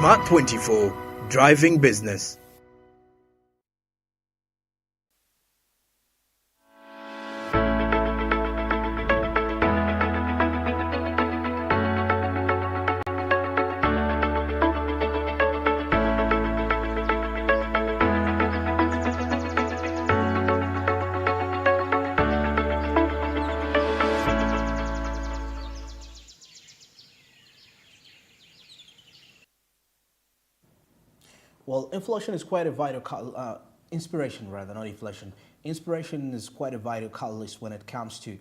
Smart 24, driving business. Well, inflation is quite a vital inspiration, rather, not inflation. Inspiration is quite a vital catalyst when it comes to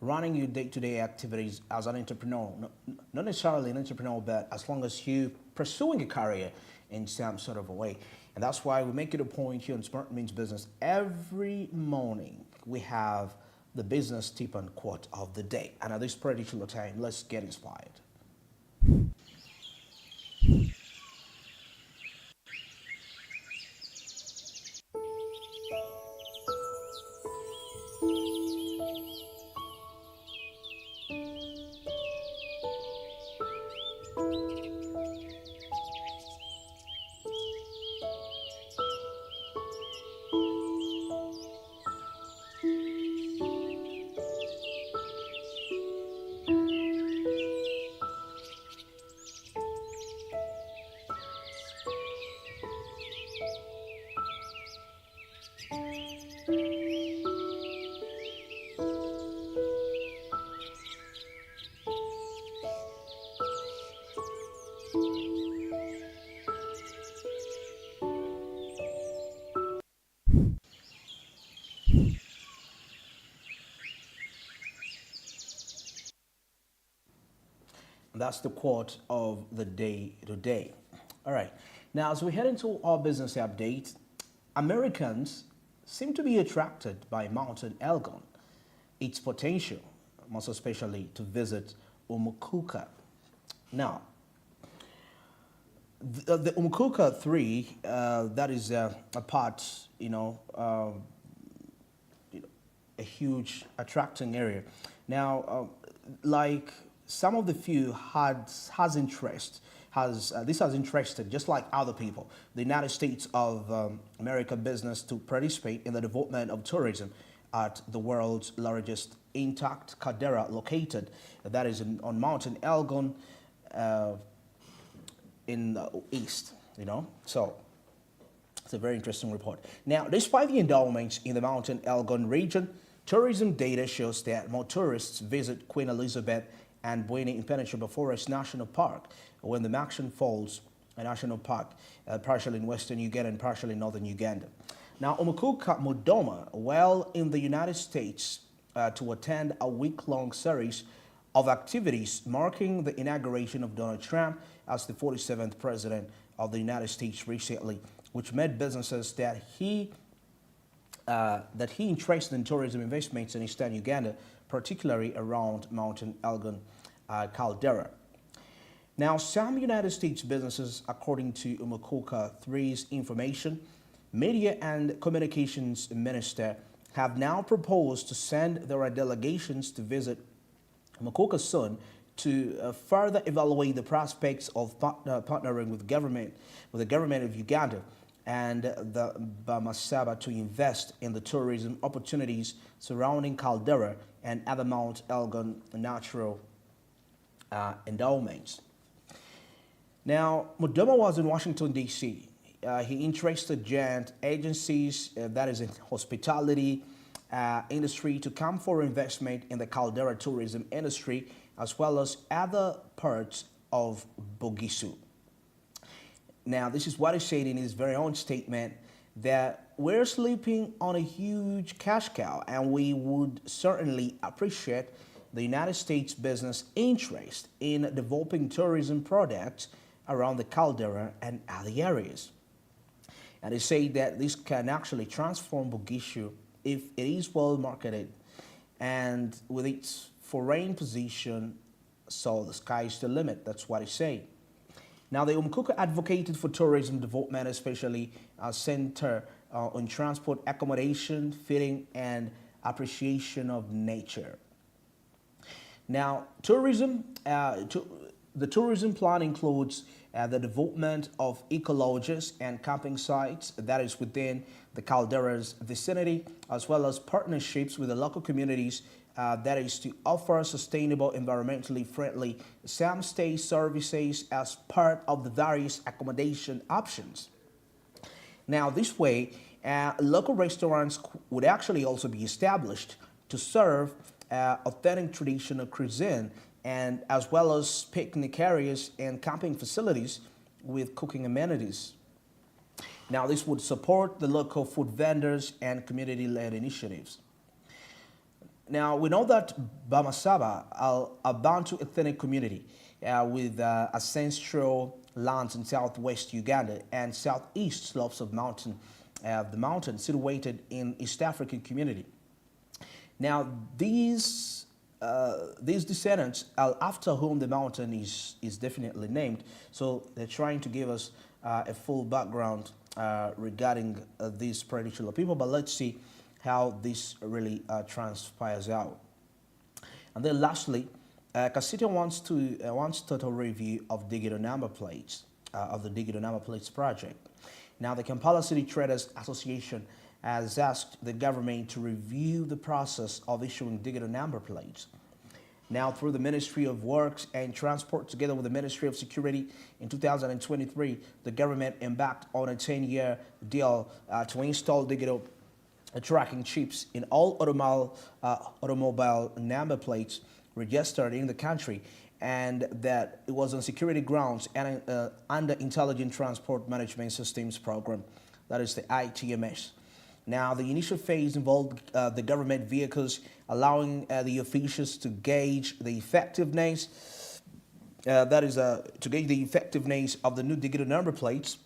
running your day-to-day activities as an entrepreneur. Not necessarily an entrepreneur, but as long as you pursuing a career in some sort of a way. And that's why we make it a point here on Smart Means Business. Every morning we have the business tip and quote of the day. And at this particular time, let's get inspired. That's the quote of the day today. All right. Now, as we head into our business update, Americans seem to be attracted by Mountain Elgon, its potential, most especially to visit Umukuka. Now, the Umukuka 3, that is a part, a huge attracting area. Now, like some of the few has interest, this has interested, just like other people, the United States of America business to participate in the development of tourism at the world's largest intact caldera located, that is on Mountain Elgon in the east, So it's a very interesting report. Now, despite the endowments in the Mountain Elgon region, tourism data shows that more tourists visit Queen Elizabeth and Bweni Impenetrable Forest National Park when the Maction Falls National Park, partially in western Uganda and partially in northern Uganda. Now, Umukuka Modoma, well in the United States to attend a week-long series of activities marking the inauguration of Donald Trump as the 47th president of the United States recently, which made businesses that he interested in tourism investments in eastern Uganda, particularly around Mountain Elgon caldera. Now, some United States businesses, according to Umukuka 3's information, Media and Communications Minister have now proposed to send their delegations to visit Umukuka soon to further evaluate the prospects of partnering with the government of Uganda and the Bamasaba to invest in the tourism opportunities surrounding caldera and other Mount Elgon natural endowments. Now, Modoma was in Washington, D.C. He interested giant agencies, that is in hospitality industry, to come for investment in the caldera tourism industry, as well as other parts of Bugisu. Now, this is what he said in his very own statement, that we're sleeping on a huge cash cow, and we would certainly appreciate the United States business interest in developing tourism products around the caldera and other areas. And they say that this can actually transform Bugisu if it is well marketed, and with its foreign position, so the sky is the limit. That's what they say. Now, the Umukuka advocated for tourism development, especially a center on transport, accommodation, feeding, and appreciation of nature. Now, tourism, The tourism plan includes the development of eco-lodges and camping sites that is within the Caldera's vicinity, as well as partnerships with the local communities that is to offer sustainable, environmentally friendly stay services as part of the various accommodation options. Now, this way, local restaurants would actually also be established to serve authentic traditional cuisine, and as well as picnic areas and camping facilities with cooking amenities. Now, this would support the local food vendors and community-led initiatives. Now, we know that Bamasaba, a Bantu ethnic community with ancestral lands in southwest Uganda and southeast slopes of the mountain situated in East African community. Now, these descendants are after whom the mountain is definitely named. So they're trying to give us a full background regarding these particular people. But let's see how this really transpires out. And then lastly, Kasita wants total review of digital number plates, of the digital number plates project. Now, the Kampala City Traders Association has asked the government to review the process of issuing digital number plates. Now, through the Ministry of Works and Transport, together with the Ministry of Security, in 2023, the government embarked on a 10-year deal to install digital tracking chips in all automobile number plates registered in the country, and that it was on security grounds and under Intelligent Transport Management Systems Program, that is the ITMS. Now, the initial phase involved the government vehicles, allowing the officials to gauge the effectiveness, to gauge the effectiveness of the new digital number plates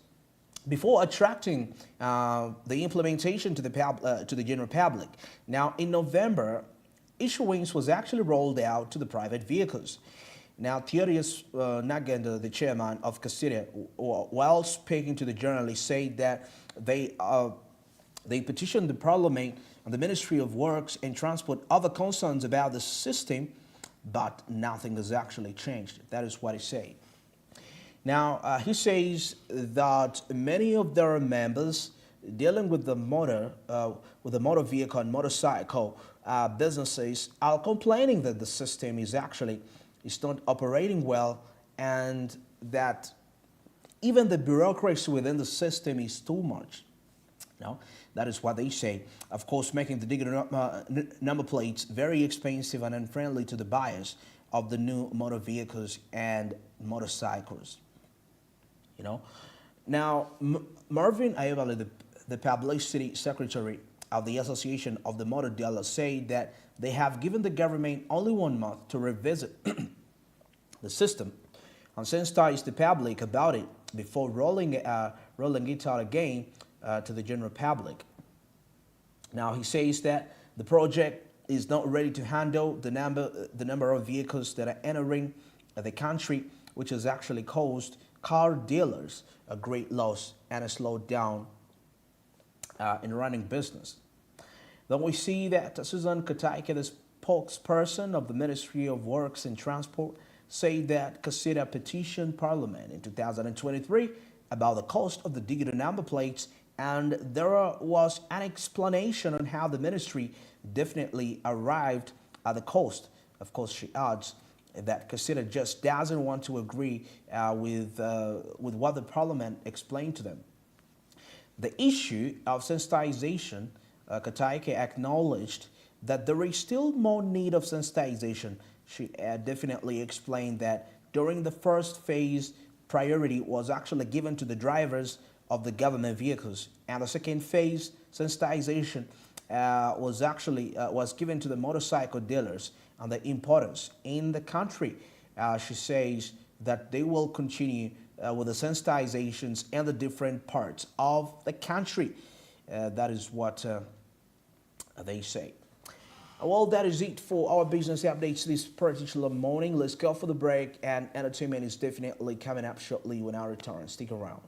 before attracting the implementation to the general public. Now, in November, issuance was actually rolled out to the private vehicles. Now, Theodorus Nagenda, the chairman of Kasita, while speaking to the journalists, said that they petitioned the Parliament and the Ministry of Works and Transport over concerns about the system, but nothing has actually changed. That is what he said. Now, he says that many of their members dealing with the motor vehicle and motorcycle businesses are complaining that the system is not operating well, and that even the bureaucracy within the system is too much. Now, that is what they say. Of course, making the digital number plates very expensive and unfriendly to the buyers of the new motor vehicles and motorcycles. Now, Marvin Ayobale, the publicity secretary of the Association of the Motor Dealers, said that they have given the government only 1 month to revisit the system and sensitize the public about it before rolling it out again to the general public. Now, he says that the project is not ready to handle the number of vehicles that are entering the country, which has actually caused car dealers a great loss and a slowdown in running business. Then we see that Susan Kataike, the spokesperson of the Ministry of Works and Transport, said that Kasita petitioned Parliament in 2023 about the cost of the digital number plates, and there was an explanation on how the ministry definitely arrived at the cost. Of course, she adds that Kasita just doesn't want to agree with what the Parliament explained to them. The issue of sensitization, Kataike acknowledged that there is still more need of sensitization. She definitely explained that during the first phase, priority was actually given to the drivers of the government vehicles, and the second phase, sensitization, was given to the motorcycle dealers and the importers in the country. She says that they will continue with the sensitizations in the different parts of the country. That is what they say. Well, that is it for our business updates this particular morning. Let's go for the break, and entertainment is definitely coming up shortly when I return. Stick around.